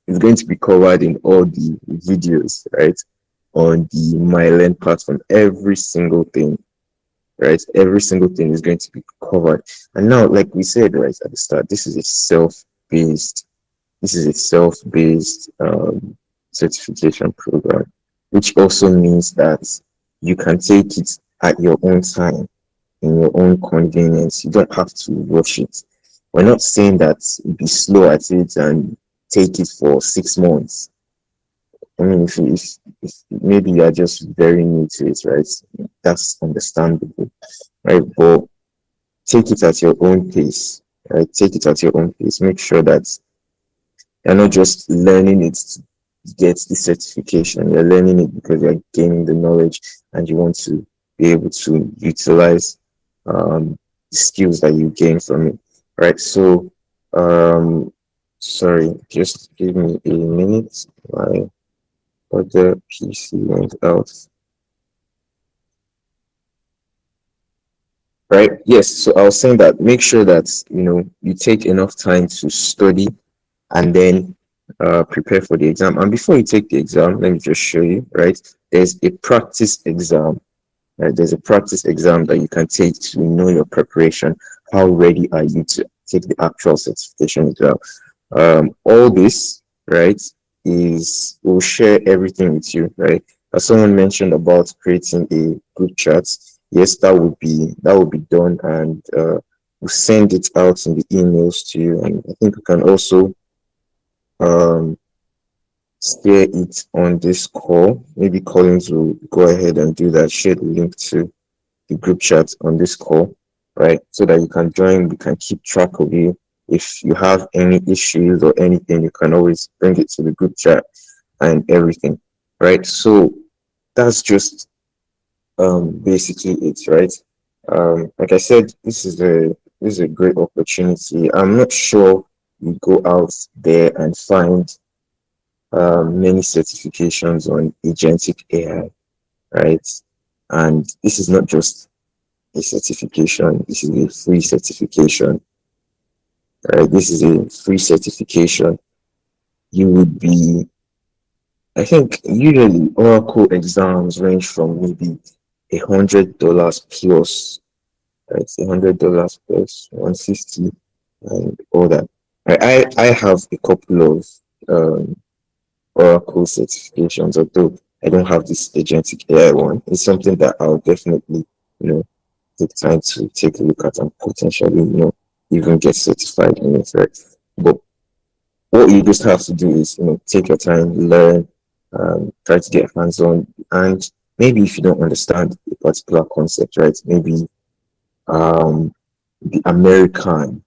Is going to be covered in all the videos, right? On the MyLearn platform, every single thing, right? Every single thing is going to be covered. And now, like we said right at the start, self-based. This is a self-based certification program, which also means that you can take it at your own time, in your own convenience. You don't have to rush it. We're not saying that be slow at it and take it for 6 months. I mean, if maybe you are just very new to it, right? That's understandable, right? But take it at your own pace, right? Take it at your own pace. Make sure that you're not just learning it to get the certification. You're learning it because you're gaining the knowledge and you want to be able to utilize the skills that you gain from it. Right. So, sorry, just give me a minute. My other PC went out. Right. Yes. So I was saying that make sure that you take enough time to study and then prepare for the exam. And before you take the exam, let me just show you, right? There's a practice exam, right? There's a practice exam that you can take to know your preparation. How ready are you to take the actual certification exam? All this, right, is we'll share everything with you, right? As someone mentioned about creating a group chat, yes, that would be done, and we'll send it out in the emails to you. And I think we can also um share it on this call. Maybe Collins will go ahead and do that, share the link to the group chat on this call, right? So that you can join, we can keep track of you. If you have any issues or anything, you can always bring it to the group chat and everything, right? So that's just basically it, right? Like I said, this is a great opportunity. I'm not sure you go out there and find many certifications on agentic AI, right? And this is not just a certification, this is a free certification, right? This is a free certification. You would be, I think, usually Oracle exams range from maybe $100 plus, right? $100 plus 150 and all that. I have a couple of Oracle certifications, although I don't have this agentic AI one. It's something that I'll definitely, take time to take a look at and potentially, even get certified in it, right? But what you just have to do is, take your time, learn, try to get hands on, and maybe if you don't understand a particular concept, right? Maybe the American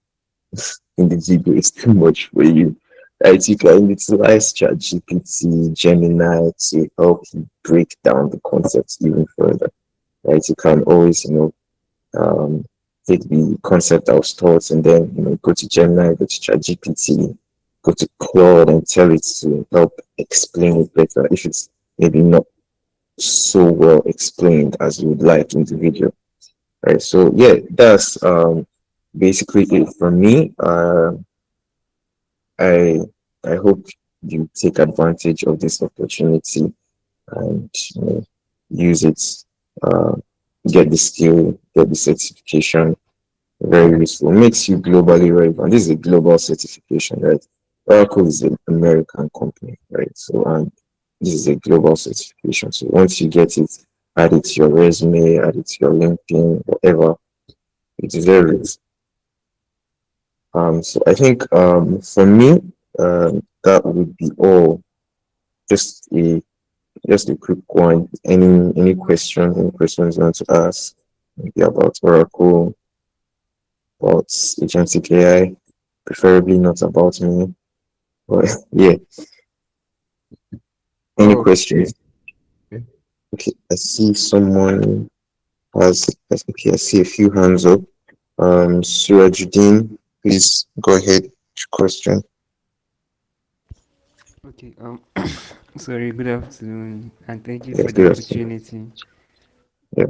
in the video is too much for you. Right? You can utilize ChatGPT, Gemini to help you break down the concepts even further. Right? You can always, um, take the concept I was taught and then go to Gemini, go to ChatGPT, go to Claude and tell it to help explain it better if it's maybe not so well explained as you would like in the video. Right. So yeah, that's basically it for me. I I hope you take advantage of this opportunity and use it. Uh, get the skill, get the certification. Very useful. Makes you globally relevant. This is a global certification, right? Oracle is an American company, right? So this is a global certification. So once you get it, add it to your resume, add it to your LinkedIn, whatever. It is very so I think for me that would be all. Just a just a quick one. Any questions you want to ask? Maybe about Oracle, about agentic AI, preferably not about me. But yeah, any Okay. questions? Okay, I see someone has okay, I see a few hands up. Surajuddin, please go ahead with your question. Okay, sorry, good afternoon, and thank you Yeah, for the good afternoon. opportunity. Yeah.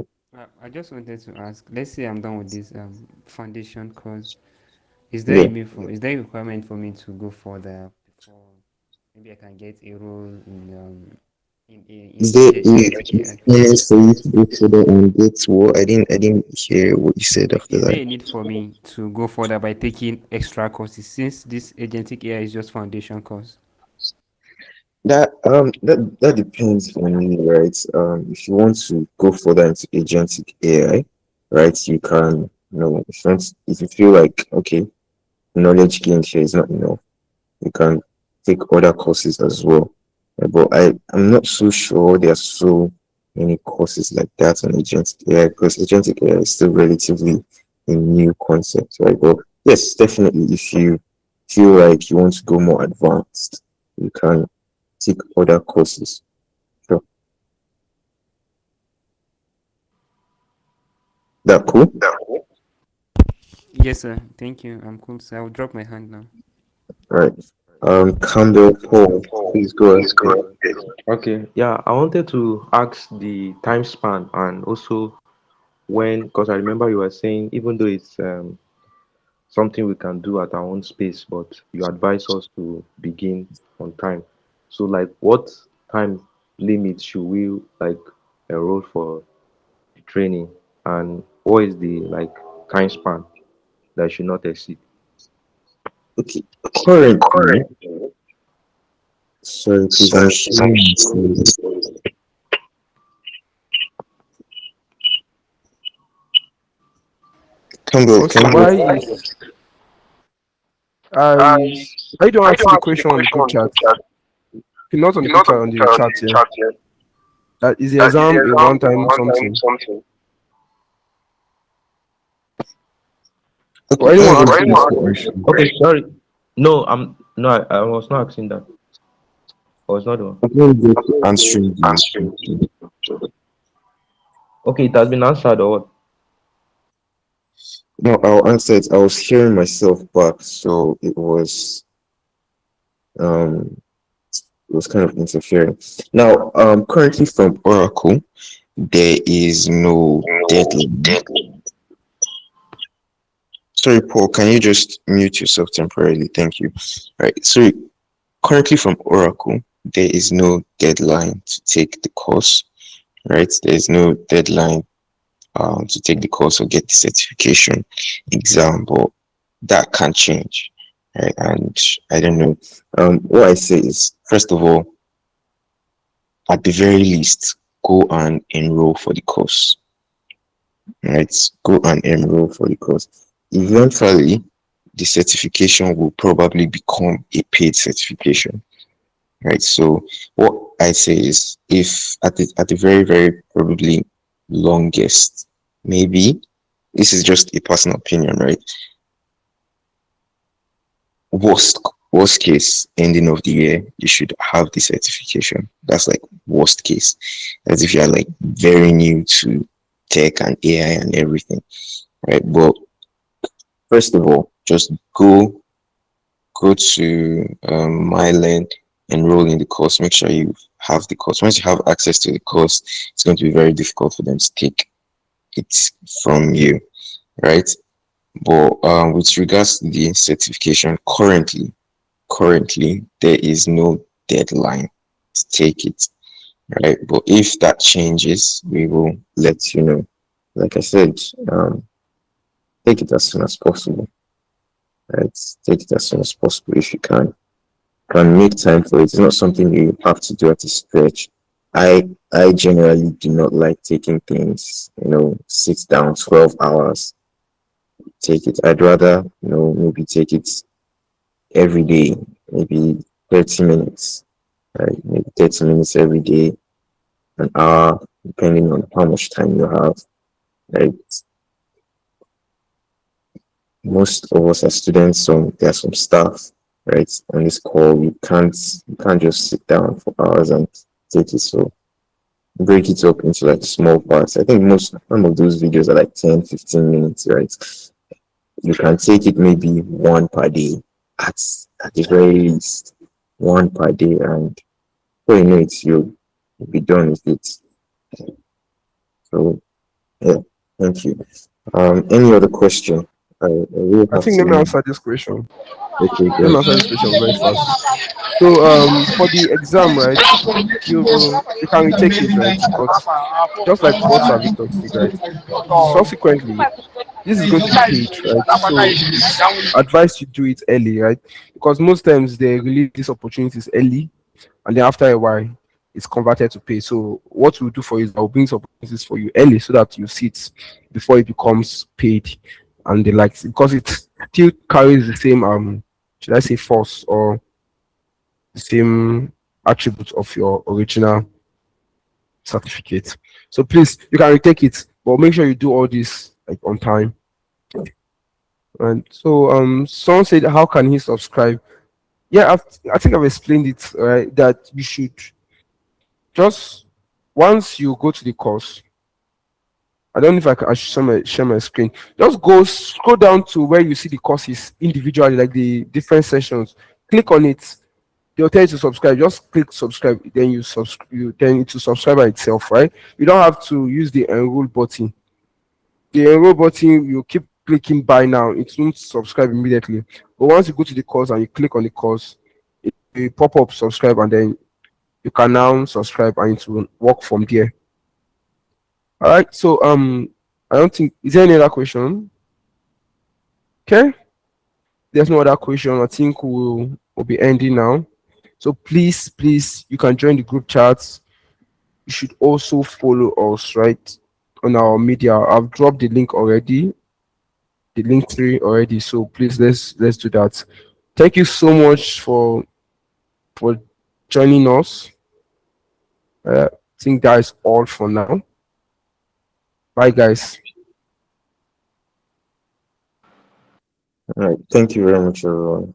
I just wanted to ask, let's say I'm done with this foundation course. Yeah. Is there a requirement for me to go further before maybe I can get a role Is in there agentic AI? a need for you to go further and get what? I didn't hear what you said Like, after is there that. a need for me to go further by taking extra courses since this agentic AI is just foundation course? That depends on you, right? If you want to go further into agentic AI, right, you can, if you feel like okay, knowledge gained here is not enough, you can take other courses as well. But I'm not so sure there are so many courses like that on agentic AI because agentic AI is still relatively a new concept, right? But yes, definitely, if you feel like you want to go more advanced, you can take other courses. Sure. That cool? Yes, sir. Thank you. I'm cool. So I'll drop my hand now. Right. Campbell Paul, please go ahead. Okay, yeah, I wanted to ask the time span and also when, because I remember you were saying even though it's something we can do at our own space, but you advise us to begin on time. So, like, what time limit should we like enroll for the training, and what is the like time span that should not exceed? Okay. Currently, sorry, please, I'm sharing my screen. Campbell, Okay, can you I why don't answer the question on the group chat? Okay, not on the group chat, on the chat here. That is the exam a one time something. okay, For anyone that's just asking this what I'm question. saying. Okay, sorry. No, I was not asking that. I was not the one. I'm not just answering the question. Okay, it has been answered or what? No, I'll answer it. I was hearing myself back, so it was kind of interfering. Now, currently from Oracle, there is no deadline. Sorry, Paul, can you just mute yourself temporarily? Thank you. Right. So currently from Oracle, there is no deadline to take the course, right? There is no deadline to take the course or get the certification exam, but that can change, right? And I don't know. What I say is, first of all, at the very least, go and enroll for the course, right? Go and enroll for the course. Eventually, the certification will probably become a paid certification, right? So what I say is, if at the very very probably longest, maybe this is just a personal opinion, right? worst worst case ending of the year, you should have the certification. That's like worst case, as if you're like very new to tech and AI and everything, right? But first of all, just go to MyLearn, enroll in the course, make sure you have the course. Once you have access to the course, it's going to be very difficult for them to take it from you, right? But with regards to the certification, currently there is no deadline to take it, right? But if that changes, we will let you know. Like I said, take it as soon as possible, right? Take it as soon as possible if you can make time for it. It's not something you have to do at a stretch. I generally do not like taking things, sit down 12 hours, take it. I'd rather, maybe take it every day, maybe 30 minutes, right? Maybe 30 minutes every day, an hour, depending on how much time you have, right? Most of us are students, so there are some staff, right? On this call, you can't just sit down for hours and take it. So break it up into like small parts. I think some of those videos are like 10, 15 minutes, right? You can take it maybe one per day at at the very least, one per day, and before you know it, you'll be done with it. So yeah, thank you. Any other question? I really I have think let me to. answer this question. Okay, Let me good. answer this question very fast. So for the exam, right, you can retake it, right? But just like what Sir Victor said, right? Subsequently, this is going to be paid, right? So it's advised you do it early, right? Because most times they release these opportunities early, and then after a while, it's converted to pay. So what we'll do for you is I'll bring some opportunities for you early so that you see it before it becomes paid, and the likes, because it still carries the same should I say force or the same attributes of your original certificate. So please, you can retake it, but make sure you do all this like on time. And so someone said, how can he subscribe? Yeah, I think I've explained it, right? That you should just, once you go to the course, I don't know if I should share my screen. Just go scroll down to where you see the courses individually, like the different sessions. Click on it. They'll tell you to subscribe. Just click subscribe. Then you subscribe. Then it will subscribe by itself, right? You don't have to use the enroll button. The enroll button, you keep clicking buy now. It won't subscribe immediately. But once you go to the course and you click on the course, it will pop up subscribe, and then you can now subscribe, and it will work from there. All right. So I don't think, is there any other question? Okay. There's no other question. I think we'll be ending now. So please, you can join the group chats. You should also follow us, right, on our media. I've dropped the link already, the link tree already. So please, let's do that. Thank you so much for joining us. I think that is all for now. Bye, guys. All right. Thank you very much, everyone.